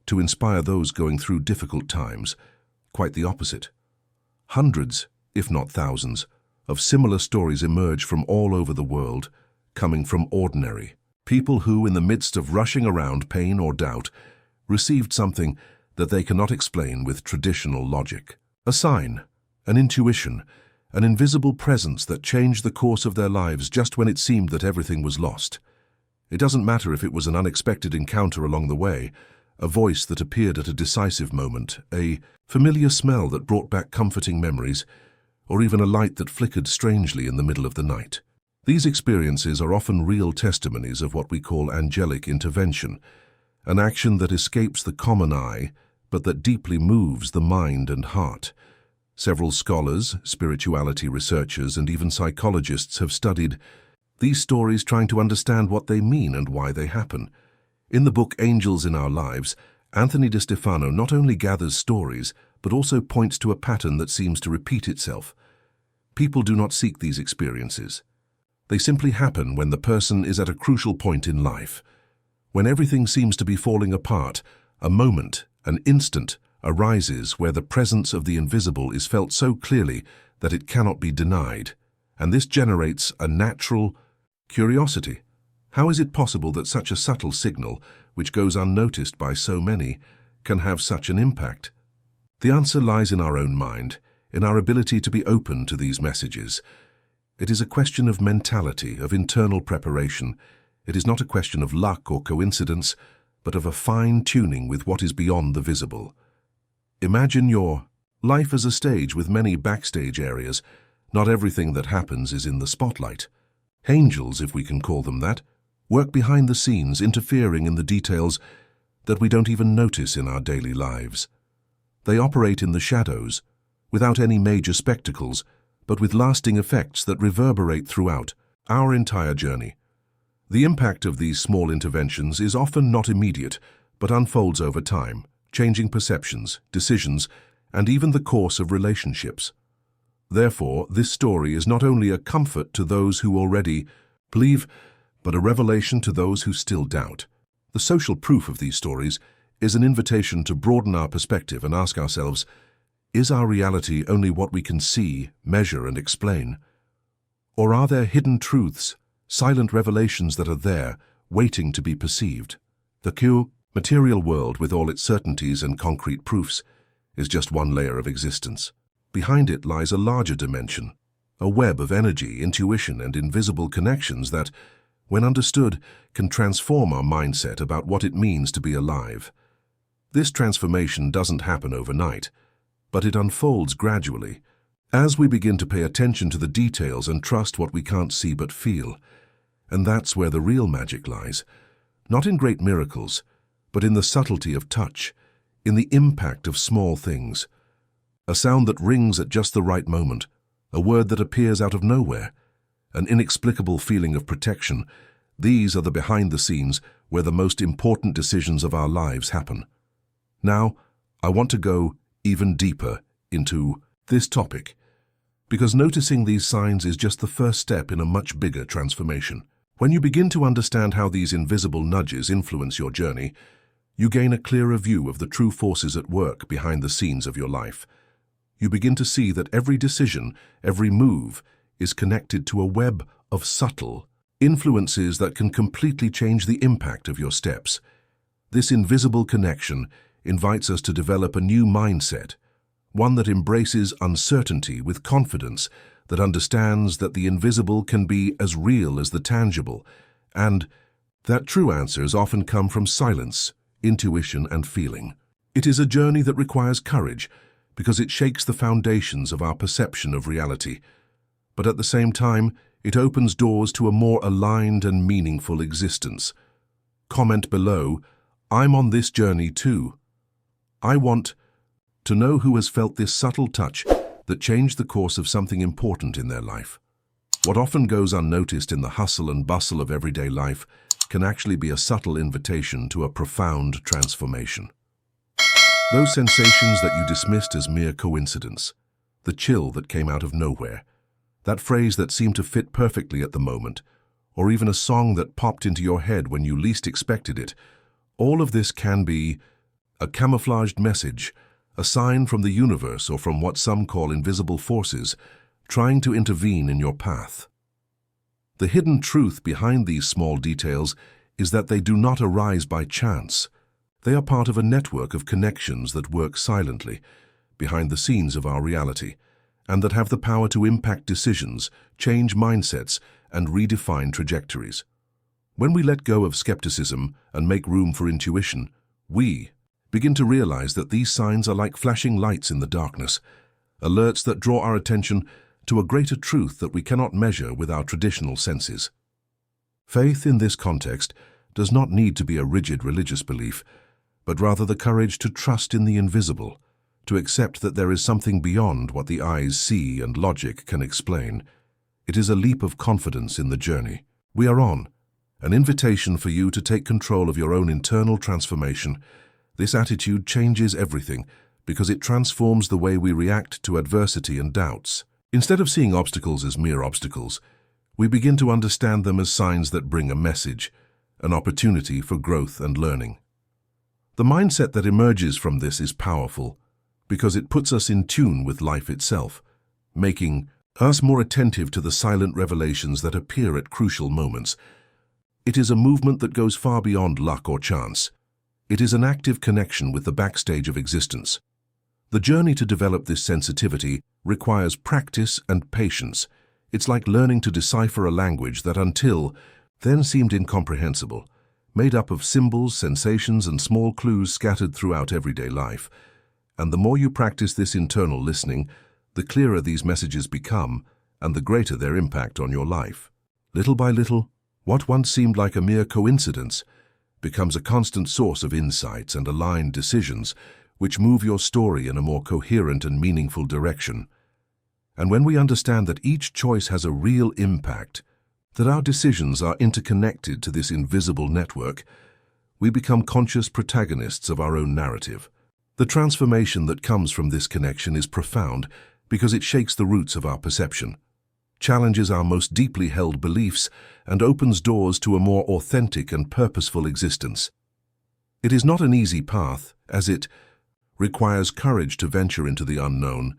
to inspire those going through difficult times. Quite the opposite. Hundreds, if not thousands, of similar stories emerge from all over the world, coming from ordinary people who, in the midst of rushing around pain or doubt, received something that they cannot explain with traditional logic. A sign, an intuition, an invisible presence that changed the course of their lives just when it seemed that everything was lost. It doesn't matter if it was an unexpected encounter along the way, a voice that appeared at a decisive moment, a familiar smell that brought back comforting memories, or even a light that flickered strangely in the middle of the night. These experiences are often real testimonies of what we call angelic intervention, an action that escapes the common eye, but that deeply moves the mind and heart. Several scholars, spirituality researchers, and even psychologists have studied these stories, trying to understand what they mean and why they happen. In the book Angels in Our Lives, Anthony DeStefano not only gathers stories, but also points to a pattern that seems to repeat itself. People do not seek these experiences. They simply happen when the person is at a crucial point in life. When everything seems to be falling apart, a moment, an instant, arises where the presence of the invisible is felt so clearly that it cannot be denied, and this generates a natural curiosity. How is it possible that such a subtle signal, which goes unnoticed by so many, can have such an impact? The answer lies in our own mind, in our ability to be open to these messages. It is a question of mentality, of internal preparation. It is not a question of luck or coincidence, but of a fine-tuning with what is beyond the visible. Imagine your life as a stage with many backstage areas. Not everything that happens is in the spotlight. Angels, if we can call them that, work behind the scenes, interfering in the details that we don't even notice in our daily lives. They operate in the shadows, without any major spectacles, but with lasting effects that reverberate throughout our entire journey. The impact of these small interventions is often not immediate, but unfolds over time, changing perceptions, decisions, and even the course of relationships. Therefore, this story is not only a comfort to those who already believe, but a revelation to those who still doubt. The social proof of these stories is an invitation to broaden our perspective and ask ourselves, is our reality only what we can see, measure, and explain? Or are there hidden truths, silent revelations that are there, waiting to be perceived? The material world, with all its certainties and concrete proofs, is just one layer of existence. Behind it lies a larger dimension, a web of energy, intuition, and invisible connections that, when understood, can transform our mindset about what it means to be alive. This transformation doesn't happen overnight, but it unfolds gradually, as we begin to pay attention to the details and trust what we can't see but feel. And that's where the real magic lies, not in great miracles, but in the subtlety of touch, in the impact of small things. A sound that rings at just the right moment, a word that appears out of nowhere, an inexplicable feeling of protection. These are the behind the scenes where the most important decisions of our lives happen. Now, I want to go even deeper into this topic, Because noticing these signs is just the first step in a much bigger transformation. When you begin to understand how these invisible nudges influence your journey, you gain a clearer view of the true forces at work behind the scenes of your life. You begin to see that every decision, every move, is connected to a web of subtle influences that can completely change the impact of your steps. This invisible connection invites us to develop a new mindset, one that embraces uncertainty with confidence, that understands that the invisible can be as real as the tangible, and that true answers often come from silence, intuition, and feeling. It is a journey that requires courage because it shakes the foundations of our perception of reality, but at the same time, it opens doors to a more aligned and meaningful existence. Comment below, "I'm on this journey too." I want to know who has felt this subtle touch that changed the course of something important in their life. What often goes unnoticed in the hustle and bustle of everyday life can actually be a subtle invitation to a profound transformation. Those sensations that you dismissed as mere coincidence, the chill that came out of nowhere, that phrase that seemed to fit perfectly at the moment, or even a song that popped into your head when you least expected it, all of this can be a camouflaged message, a sign from the universe or from what some call invisible forces, trying to intervene in your path. The hidden truth behind these small details is that they do not arise by chance. They are part of a network of connections that work silently, behind the scenes of our reality, and that have the power to impact decisions, change mindsets, and redefine trajectories. When we let go of skepticism and make room for intuition, we begin to realize that these signs are like flashing lights in the darkness, alerts that draw our attention to a greater truth that we cannot measure with our traditional senses. Faith in this context does not need to be a rigid religious belief, but rather the courage to trust in the invisible, to accept that there is something beyond what the eyes see and logic can explain. It is a leap of confidence in the journey we are on, an invitation for you to take control of your own internal transformation. This attitude changes everything because it transforms the way we react to adversity and doubts. Instead of seeing obstacles as mere obstacles, we begin to understand them as signs that bring a message, an opportunity for growth and learning. The mindset that emerges from this is powerful because it puts us in tune with life itself, making us more attentive to the silent revelations that appear at crucial moments. It is a movement that goes far beyond luck or chance. It is an active connection with the backstage of existence. The journey to develop this sensitivity requires practice and patience. It's like learning to decipher a language that until then seemed incomprehensible, made up of symbols, sensations, and small clues scattered throughout everyday life. And the more you practice this internal listening, the clearer these messages become and the greater their impact on your life. Little by little, what once seemed like a mere coincidence becomes a constant source of insights and aligned decisions which move your story in a more coherent and meaningful direction. And when we understand that each choice has a real impact, that our decisions are interconnected to this invisible network, we become conscious protagonists of our own narrative. The transformation that comes from this connection is profound because it shakes the roots of our perception, challenges our most deeply held beliefs, and opens doors to a more authentic and purposeful existence. It is not an easy path, as it requires courage to venture into the unknown,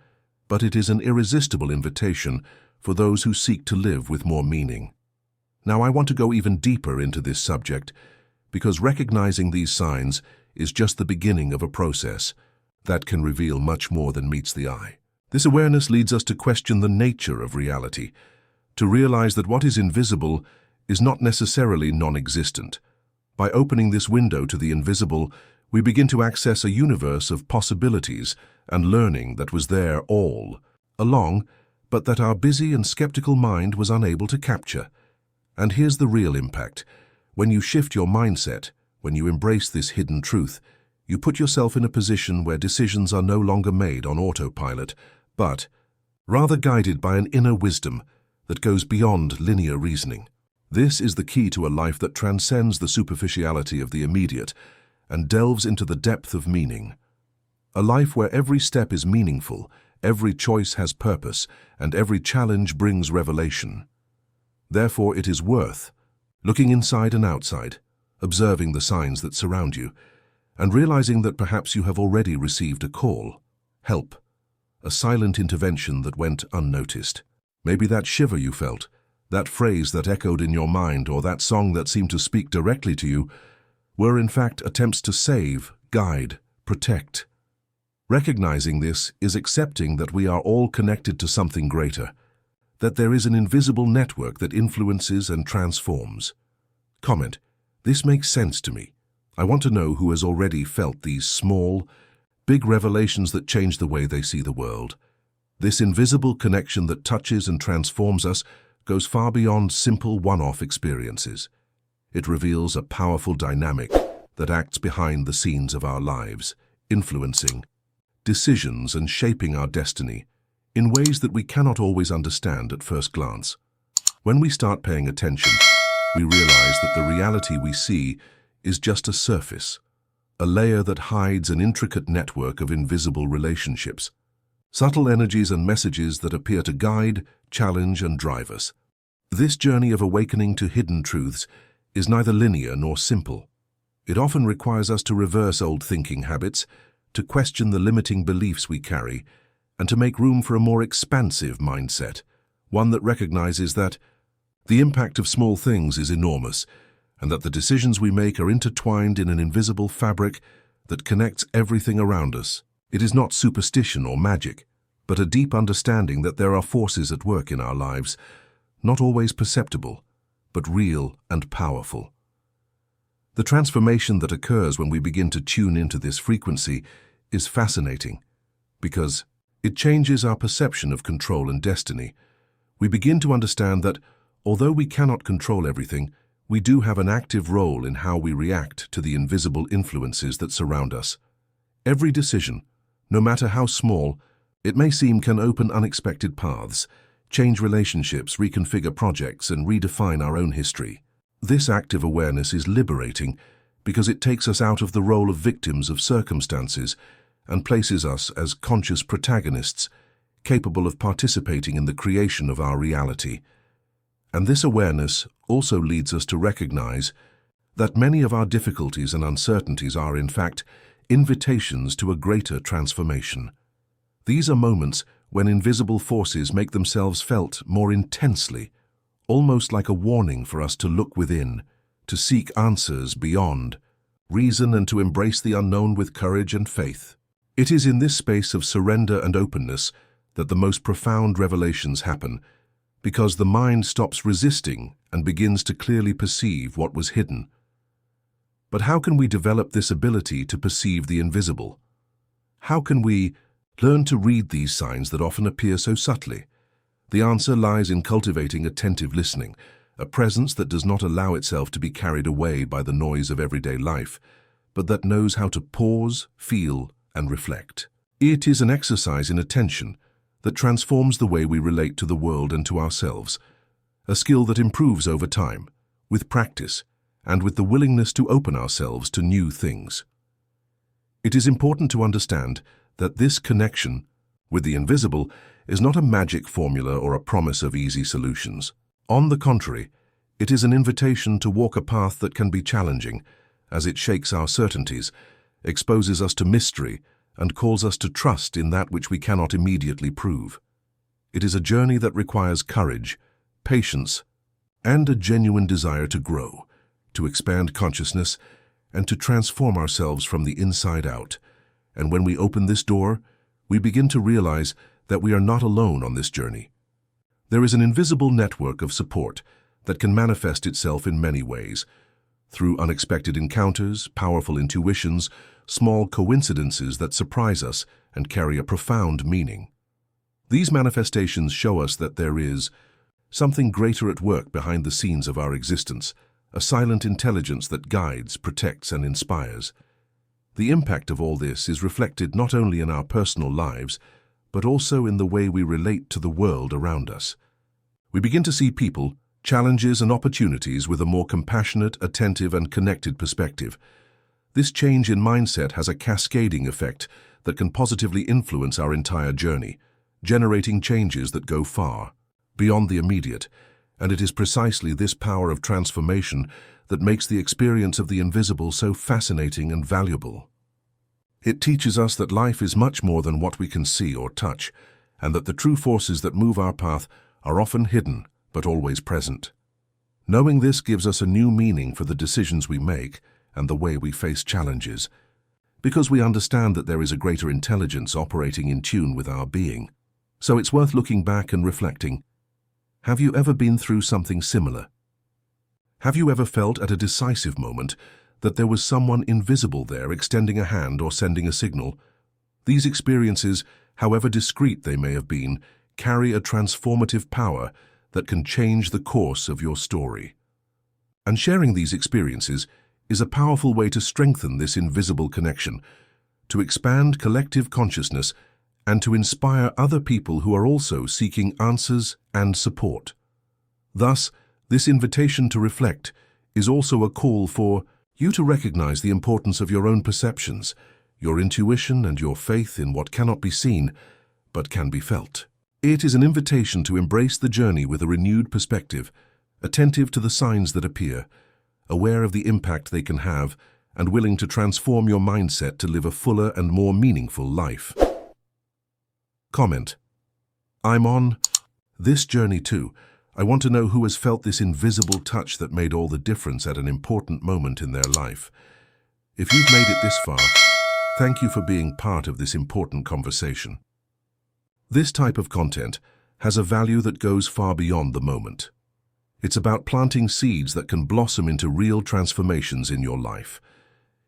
but it is an irresistible invitation for those who seek to live with more meaning. Now, I want to go even deeper into this subject because recognizing these signs is just the beginning of a process that can reveal much more than meets the eye. This awareness leads us to question the nature of reality, to realize that what is invisible is not necessarily non-existent. By opening this window to the invisible, we begin to access a universe of possibilities and learning that was there all along, but that our busy and skeptical mind was unable to capture. And here's the real impact. When you shift your mindset, when you embrace this hidden truth, you put yourself in a position where decisions are no longer made on autopilot, but rather guided by an inner wisdom that goes beyond linear reasoning. This is the key to a life that transcends the superficiality of the immediate and delves into the depth of meaning. A life where every step is meaningful, every choice has purpose, and every challenge brings revelation. Therefore, it is worth looking inside and outside, observing the signs that surround you, and realizing that perhaps you have already received a call, help, a silent intervention that went unnoticed. Maybe that shiver you felt, that phrase that echoed in your mind, or that song that seemed to speak directly to you, were in fact attempts to save, guide, protect. Recognizing this is accepting that we are all connected to something greater, that there is an invisible network that influences and transforms. Comment: this makes sense to me. I want to know who has already felt these small, big revelations that change the way they see the world. This invisible connection that touches and transforms us goes far beyond simple one-off experiences. It reveals a powerful dynamic that acts behind the scenes of our lives, influencing decisions and shaping our destiny in ways that we cannot always understand at first glance. When we start paying attention, we realize that the reality we see is just a surface, a layer that hides an intricate network of invisible relationships, subtle energies and messages that appear to guide, challenge, and drive us. This journey of awakening to hidden truths is neither linear nor simple. It often requires us to reverse old thinking habits, to question the limiting beliefs we carry, and to make room for a more expansive mindset, one that recognizes that the impact of small things is enormous, and that the decisions we make are intertwined in an invisible fabric that connects everything around us. It is not superstition or magic, but a deep understanding that there are forces at work in our lives, not always perceptible, but real and powerful. The transformation that occurs when we begin to tune into this frequency is fascinating, because it changes our perception of control and destiny. We begin to understand that, although we cannot control everything, we do have an active role in how we react to the invisible influences that surround us. Every decision, no matter how small it may seem, can open unexpected paths, change relationships, reconfigure projects, and redefine our own history. This active awareness is liberating because it takes us out of the role of victims of circumstances and places us as conscious protagonists, capable of participating in the creation of our reality. And this awareness also leads us to recognize that many of our difficulties and uncertainties are, in fact, invitations to a greater transformation. These are moments when invisible forces make themselves felt more intensely, almost like a warning for us to look within, to seek answers beyond reason, and to embrace the unknown with courage and faith. It is in this space of surrender and openness that the most profound revelations happen, because the mind stops resisting and begins to clearly perceive what was hidden. But how can we develop this ability to perceive the invisible? How can we learn to read these signs that often appear so subtly? The answer lies in cultivating attentive listening, a presence that does not allow itself to be carried away by the noise of everyday life, but that knows how to pause, feel, and reflect. It is an exercise in attention that transforms the way we relate to the world and to ourselves, a skill that improves over time, with practice, and with the willingness to open ourselves to new things. It is important to understand that this connection with the invisible is not a magic formula or a promise of easy solutions. On the contrary, it is an invitation to walk a path that can be challenging, as it shakes our certainties, exposes us to mystery, and calls us to trust in that which we cannot immediately prove. It is a journey that requires courage, patience, and a genuine desire to grow, to expand consciousness, and to transform ourselves from the inside out. And when we open this door, we begin to realize that we are not alone on this journey. There is an invisible network of support that can manifest itself in many ways, through unexpected encounters, powerful intuitions, small coincidences that surprise us and carry a profound meaning. These manifestations show us that there is something greater at work behind the scenes of our existence, a silent intelligence that guides, protects, and inspires. The impact of all this is reflected not only in our personal lives, but also in the way we relate to the world around us. We begin to see people, challenges, and opportunities with a more compassionate, attentive, and connected perspective. This change in mindset has a cascading effect that can positively influence our entire journey, generating changes that go far, beyond the immediate, and it is precisely this power of transformation that makes the experience of the invisible so fascinating and valuable. It teaches us that life is much more than what we can see or touch, and that the true forces that move our path are often hidden but always present. Knowing this gives us a new meaning for the decisions we make and the way we face challenges, because we understand that there is a greater intelligence operating in tune with our being. So it's worth looking back and reflecting. Have you ever been through something similar? Have you ever felt at a decisive moment that there was someone invisible there extending a hand or sending a signal? These experiences, however discreet they may have been, carry a transformative power that can change the course of your story. And sharing these experiences is a powerful way to strengthen this invisible connection, to expand collective consciousness, and to inspire other people who are also seeking answers and support. Thus, this invitation to reflect is also a call for you to recognize the importance of your own perceptions, your intuition, and your faith in what cannot be seen but can be felt. It is an invitation to embrace the journey with a renewed perspective, attentive to the signs that appear, aware of the impact they can have, and willing to transform your mindset to live a fuller and more meaningful life. Comment. I'm on this journey too. I want to know who has felt this invisible touch that made all the difference at an important moment in their life. If you've made it this far, thank you for being part of this important conversation. This type of content has a value that goes far beyond the moment. It's about planting seeds that can blossom into real transformations in your life.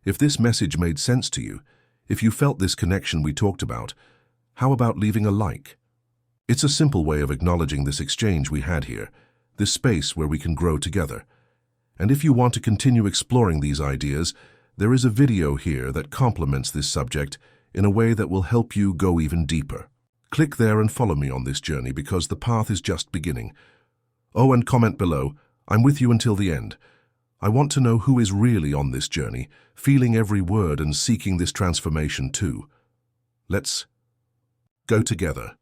If this message made sense to you, if you felt this connection we talked about, how about leaving a like? It's a simple way of acknowledging this exchange we had here, this space where we can grow together. And if you want to continue exploring these ideas, there is a video here that complements this subject in a way that will help you go even deeper. Click there and follow me on this journey because the path is just beginning. Oh, and comment below. I'm with you until the end. I want to know who is really on this journey, feeling every word and seeking this transformation too. Let's go together.